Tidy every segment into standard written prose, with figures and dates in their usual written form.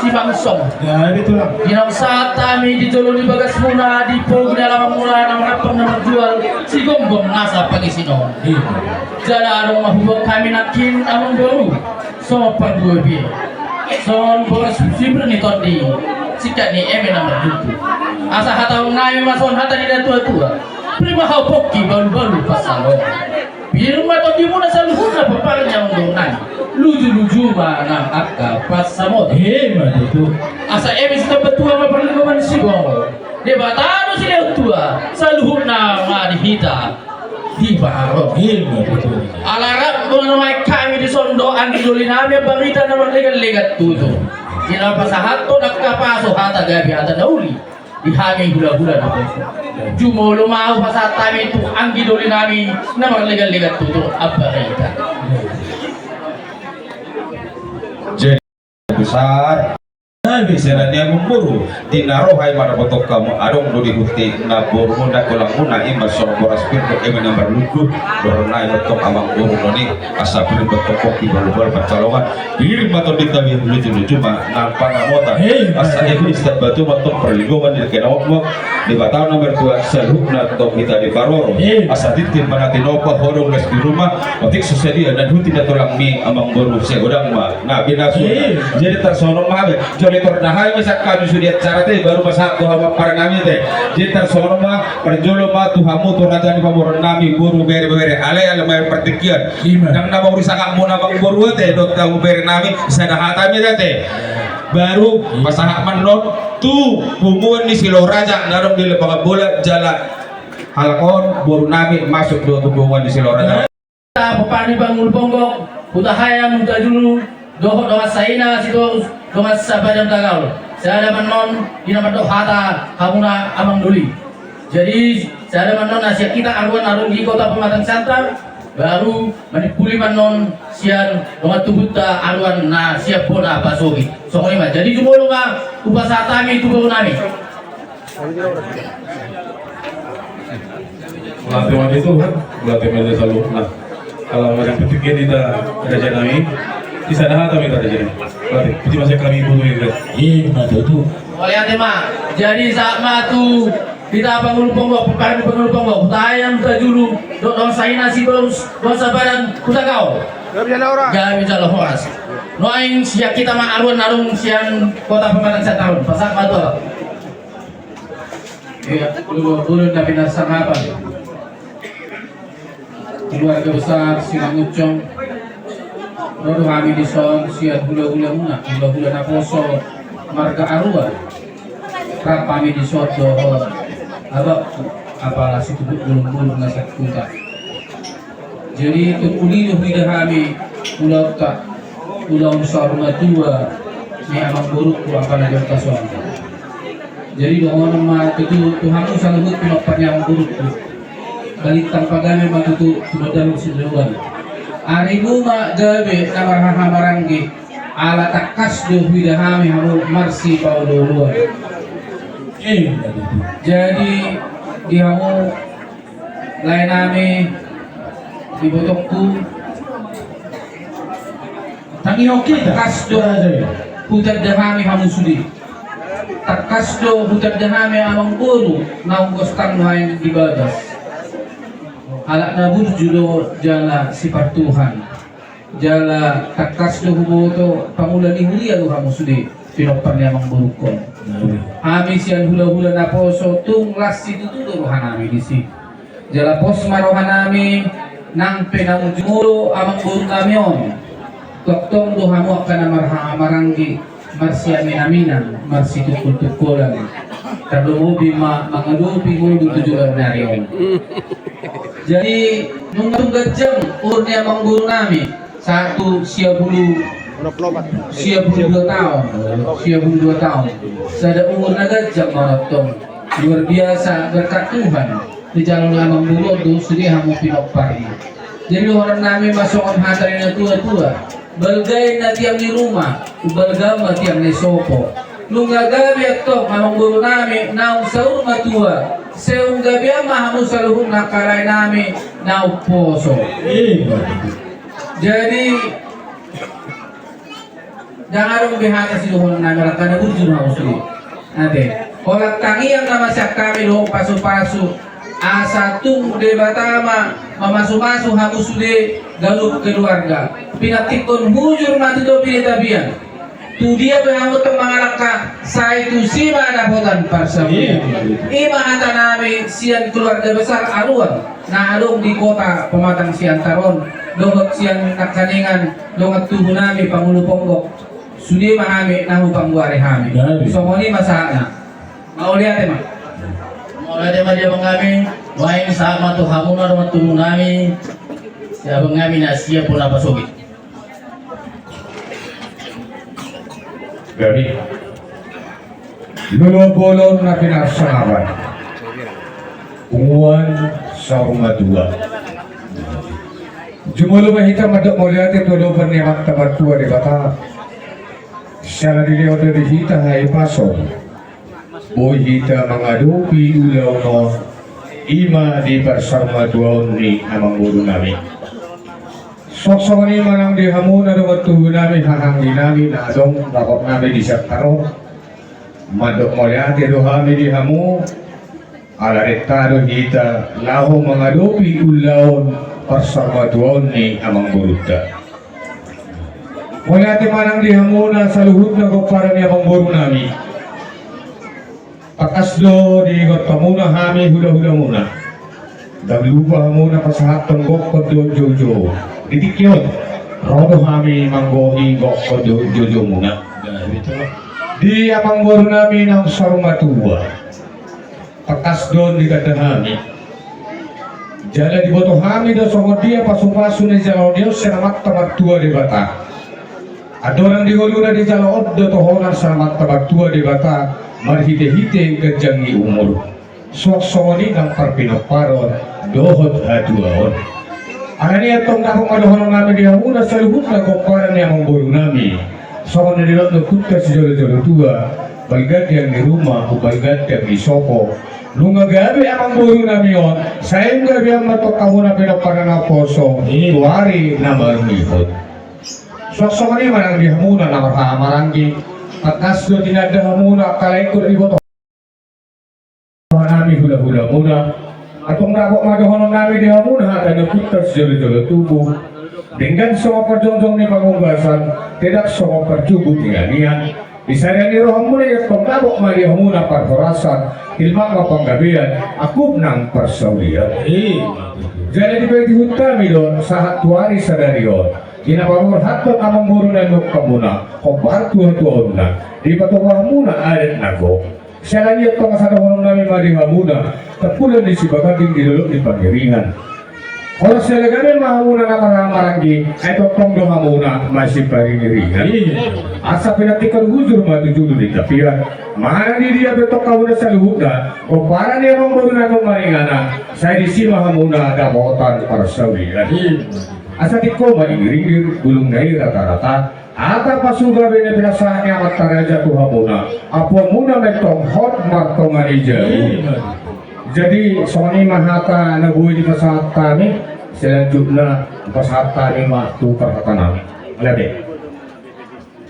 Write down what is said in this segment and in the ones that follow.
Si Bangsong. Ya itulah. Yang saat kami ditolong di bagas muna di pog dalam mula nang rapang na magjual si Gonggong nasa pagisino. Jalan mahubog kami nakin among baru. So pagbubi. So boras siyempre ni Tondi. Sikat ni Eme na magduto. Asa hataw na yung mason hata ni tua-tua. Prima haupoki baru-baru pasalo. Pirma Tondi muna sa luhur na paparnya undungan. Luju-luju mana akka pas samot hebat itu asa emis tempat tua maperluan si gong debatano si tua saluhur na ngadihita di baro hebat itu alarap mengenai kami di sondoan di dolinami barita na legat-legat tuto kinapa sa hato nagkapaso hata gabi hata nauli di hangin hula-hula na po jumo lumaw pa sa tami itu ang gidoli namin na legat-legat tuto abarita besar bisa dia memburu dinarohai pada botok kamu adong do dihuti na boru munda kolang muna imba so boras pirko eme nambar lugu beronai botok amang boru noni asa pir botok kopi baru percolongan diri mato ditawi lucu-lucu mah nampak namota asa eme setiap batu botok perlingkungan di kena okmok di batang nomor 2 selukna tok kita di baroro asa titim panati nopa hodong les di rumah otik susedia dan huti na tolang mi amang boru segodang mah nah binasu jadi tersono mah tornahay masak kami sudah cara teh baru masak tuh hama para nami teh jadi tersono mah perjolo mah tuh hamu tuh raja di pamoran nami buru bere ale main pertikian dan nama urusan kamu nama buru teh dok tahu bere nami sada hatami teh baru masak manon tuh bumuan di silo raja narum di lepangan bola jalan halakon buru nami masuk dua bumuan di silo raja papani bangul bonggok udah hayam udah dulu dohok doa saina situ doa sabadam tagaul saya ada menon dinamado hata hamuna amang duli. Jadi saya ada menon Asia kita arun di kota Pematang Siantar baru manipuli menon sian mga tubuta arwan na siap bona pasogi. So ini jadi jumolo nga upasatami tubuh nami. Pelatihan itu kan pelatihan itu selalu. Nah, kalau macam ketika kita kerja kami, di sana kami kerja kami. Pelatih, itu masih kami butuh itu. Iya, betul. Oleh tema, jadi saat matu kita pengulung pengulung tayang tajulu don saya nasi terus dosa badan kuda kau. Gak bisa lepas. Noing siap kita mah arun sian kota Pematang Siantar pasak matu. Iya, dulu tapi nasang apa? Keluarga besar Sinang Ucong baru kami di son siat gula-gula muna gula-gula naposo marga arua rap kami di son dohor abak apalah situ bulung-bulung nasak kuta jadi tukulinuh tidak kami pulau tak pulau sarunga tua ni amang buruk ku akan ada kasuan jadi doon nama itu Tuhan salahut pinopanya amang buruk balitang pagami matutu sunodang sinuwan arimu ma gabe namarhamaranggi ala takas do hidahami hamu marsi paululuan jadi di hamu lain nami di botokku Tangi oke takas do hutan dahami hamu sudi takas do hutan dahami amang buru naung kostang nuhain di bagas alak nabur judo jala sifat Tuhan jala takas do huboto pamula ni hulia do kamu sudi pinopan ni amang burukon kami sian hula-hula na poso tung las itu do rohanami disi jala pos marohanami nang penang jumuro amang buruk kami on koktong do hamu akan maranggi marsia minaminan marsi tukul-tukulan terlalu bima mengadupi hulu tujuan narion. Jadi nung gajang urnya mengguru nami satu siap bulu 2 tahun sada umur gajang monotong luar biasa berkat Tuhan di jalan yang memburu tu sedih hamu pinopari jadi orang nami masuk hatarin tua-tua balgay na tiang di rumah balgama tiang ni sopo nung gagabi ato mengguru nami naung saur matua seung gabi mahamu saluhun nakalay nami na poso. Jadi jangan bihata siluhun nami rakana bujur hausli. Ate, olah tangi yang nama siap kami lo pasu-pasu asa tung debatama mamasu-masu hamu sude galup keluarga. Pinatikon bujur mati do pinitabian. Tu dia berhamut mengalahkan saya itu sima dapotan parsamu. Ima anta nami sian keluarga besar aruan. Nah arung di kota Pematang Siantaron. Dongot sian nakaningan dongot tubuh nami pangulu ponggok. Sudi mahami nahu pangguare hami. Somoni masana. Mau lihat emang. Mau lihat emang dia mengami. Wain sama tu hamuna rumah tubuh nami. Siapa ngami nasia pun apa sogi. Gabi lulubulon na pinasanaban umuan sa rumah 2 jumulu mahita madak moliati tuluban ni amang tabatua di bata siya na dili odo di hita hai paso boy hita mangadupi ulaw no ima di parsama 2 ni amang guru nami sok-sok ni manang di hamu na dapat tubuh namin hahanggi namin na adong bakok namin di Siantaron madok moliati do kami di hamu alaretado hita laho mangadupi ulaon parsama 2 ni amang buruta moliati manang di hamu na sa luhut na kopara ni amang buru namin pakasdo di gotamuna kami hula-hula muna daglupa muna pasahatong gok do jojo didikyon rodo kami manggohi gok do jojo muna di amang buru namin ang sarumatuwa pakasdo di kadahami jala di boto kami do songo dia pasu-pasu ni jalaw Dios selamat tamat tua di bata Adorang dihuluna di jalo oddo tohonan selamat tabatua di bata marhite-hite kejangi umur. Suasoni ng parpinoparon dohot haduaon. Anani atong nakong adohonon namin di hamuna sa luhut na kumparan niya mong buru namin. Sama nilot na kunta si jolo-jolo tua, balgat yang di rumah o balgat yang di soko. Nung gabi ang buru namin yon, sayang gabi ang matok kahuna pinoparan na poso, tuwari na marmihot. Suasoni manang di hamuna na marhamaranggi, at kasdo tinagda hamuna kalay ko riboto. Nami hula-hula muna atong rapok madohonon nami di hamuna at naputas jolo-jolo tubuh dengan semua perjonjong ni pangunggasan tidak semua percubuh tinganian bisa ni roh muna yung pagtabok mali hamuna parhorasan ilmak mapanggabian akub nang persawian jadi dibagi hut kami doon saat tuari sadarion ginapamur hatot amang muro na nuk kamuna kobar tuwa-tuwa na di patuwa muna alit nago. Siya niya itong kasadahon namin marimamuna tapulan ni si Bagating dinulog ni Pangiringan. Kalau sila gamin mahamuna na marang-maranggi ay itong dohamuna masih Pangiringan. Asa pinatikan huzur matujulo di tapian. Mana di dia betok kamuna sa luhuda o para niya mong baru na maringana saya di si mahamuna ada botan persawian. Asa di ko mairing gulung dari rata-rata Ata pasuga bina binasaan niya mataraja tuhamuna apo muna metong hot martomarija. Jadi soni mahata nabuhi di pasahat kami selanjutnya pasahat kami matu perhatanan. Lade.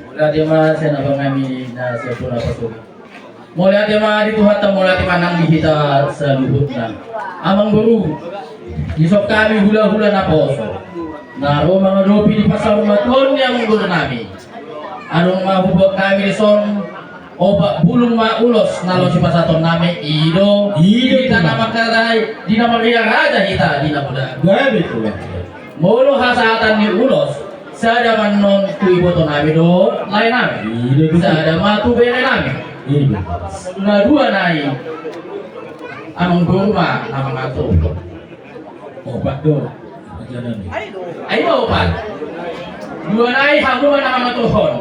Mulai mah saya nabang kami na sa puna pasugi. Mulai mah dituhat ta mulai manang dihita sa luhutna. Amang guru isok kami hula-hula na poso. Naro mga lopi di pasar maton yang guna namin. Anong mahubog kami son o bulong maulos nalo si pasaton namin ido kita na makaray di na magiyang raja kita di na muda. Gabi ko lang. Molo hasatan ni ulos sa daman non tuiboto namin do lain namin. Sa daman tubere namin. Na dua nai amang gurma na mga to. Obat do. Ay opat. Dua nai hamuman na mga tuhon.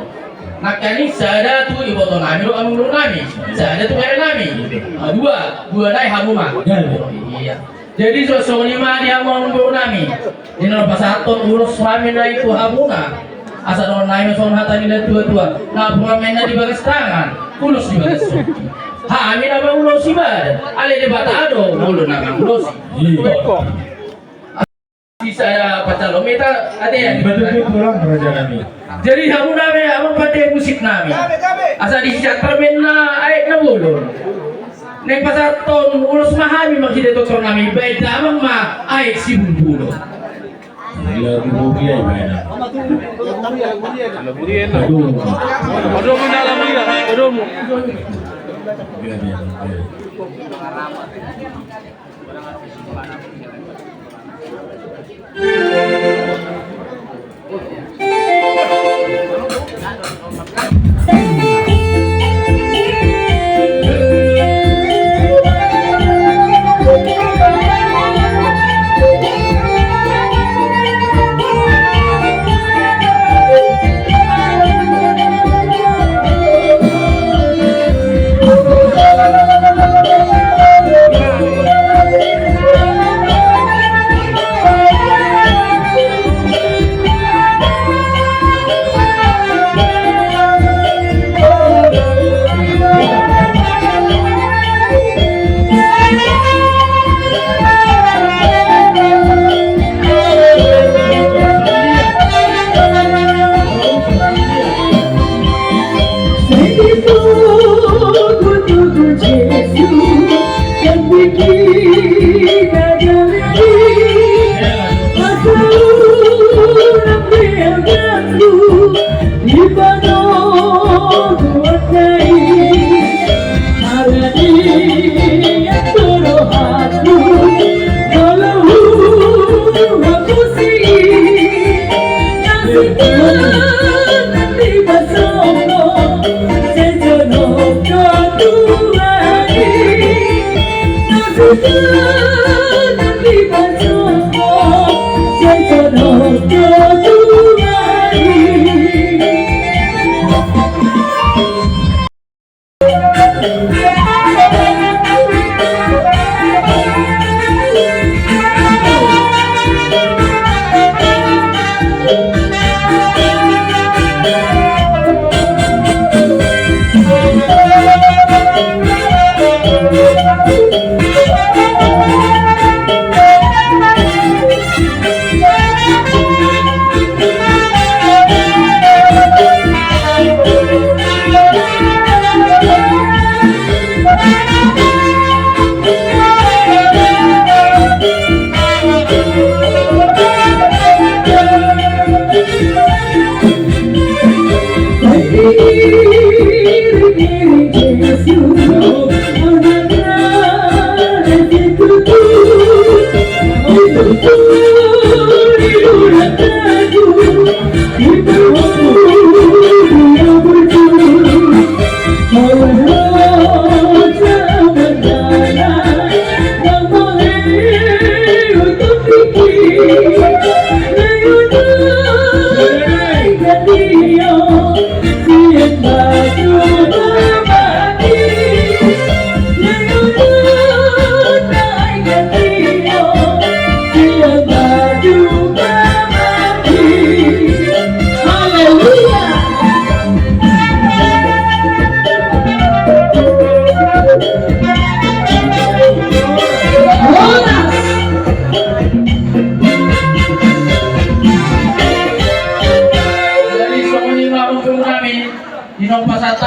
Nakani sada tu iboto namin do among nami. Sada tu mere nami. Dua nai hamuman. Iya. Jadi so lima dia among nami. Dino pasaton ulos kami na itu hamuna. Asa don nai son hata nila tua-tua. Na puramente di bagas tangan, ulos di bagas. Ha amin apa ulos sibad. Ale de batado ulo na ulos. Saya pacalometa ada yang Betul pulang kerja kami. jadi kamu nami abang pandai musik nami asa di siatermen na aik na bulon neng pasar ton ulos mahami maksudnya dokter nami baik damang ma aik si bulon Gila rugi ay mana. Aduh. Aduh mo dalam dia, aduh mo.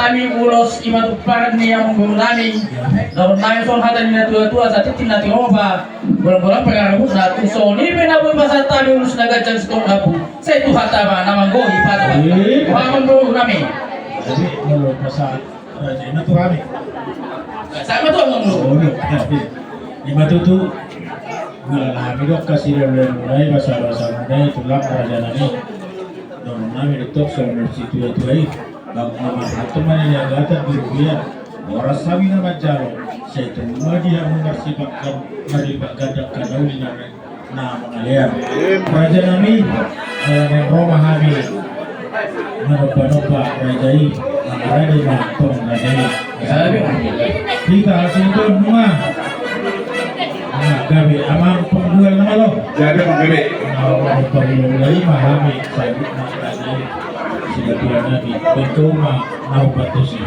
kami ulos imatuparan niya mong nami. Dapat namin soal hatan niya tua-tua sa titin natin ba? Walang pengaruh na so ni penaboy basa tabi ulos na gadyan sa tong apo. Sa itu hata ba namang go ipata ba? Kuhaman bro nami. Jadi kalau masa ini tuh kami. Sama to ang Oh, lima tuh ngalami dok kasih dari mulai bahasa mulai tulak raja nami. Dong nami itu soal situ itu ay. Bang nama satu mana yang gata birubian. Orang sabi nama jalo. Saya itu lagi yang mengarsipkan hari gadak kadauli na mengalir. Raja nami yang Roma kami. Manoba rajai mengalir mantong rajai. Kita hasil itu rumah. Gabi amang penggual nama lo. Jadi gabi. Awal penggual mahami saya rajai. Sila tuan nabi betul mau batusi.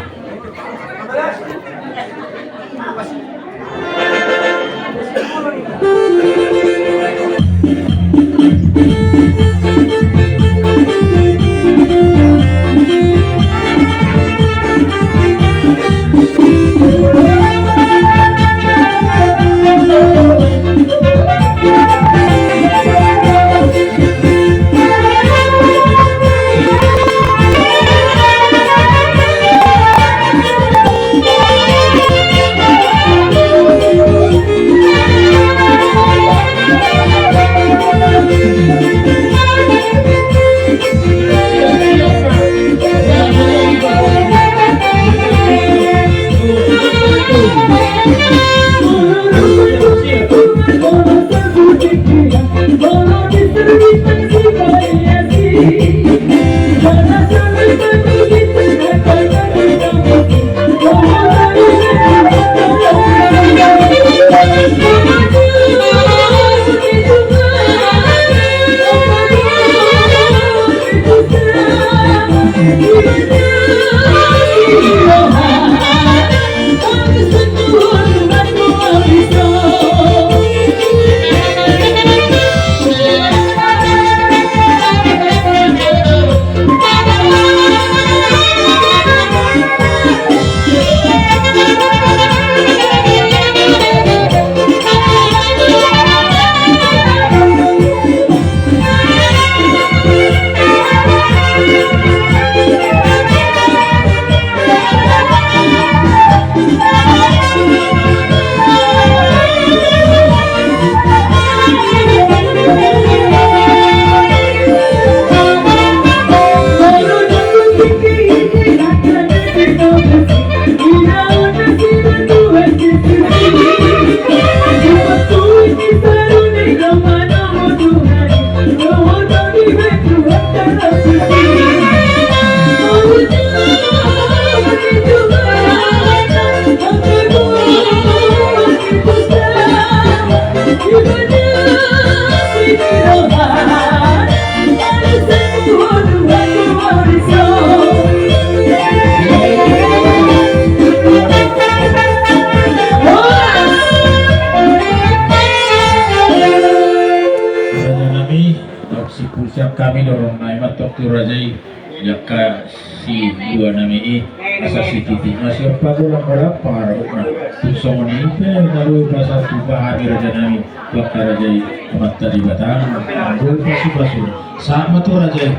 Kami dorong naimat waktu rajai jaka si dua nami asa si titi masih pagu lambat para ukna tusong ni pe naru pasal tuba hari raja nami waktu rajai amat tadi batang anggur pasi pasu sama tu rajai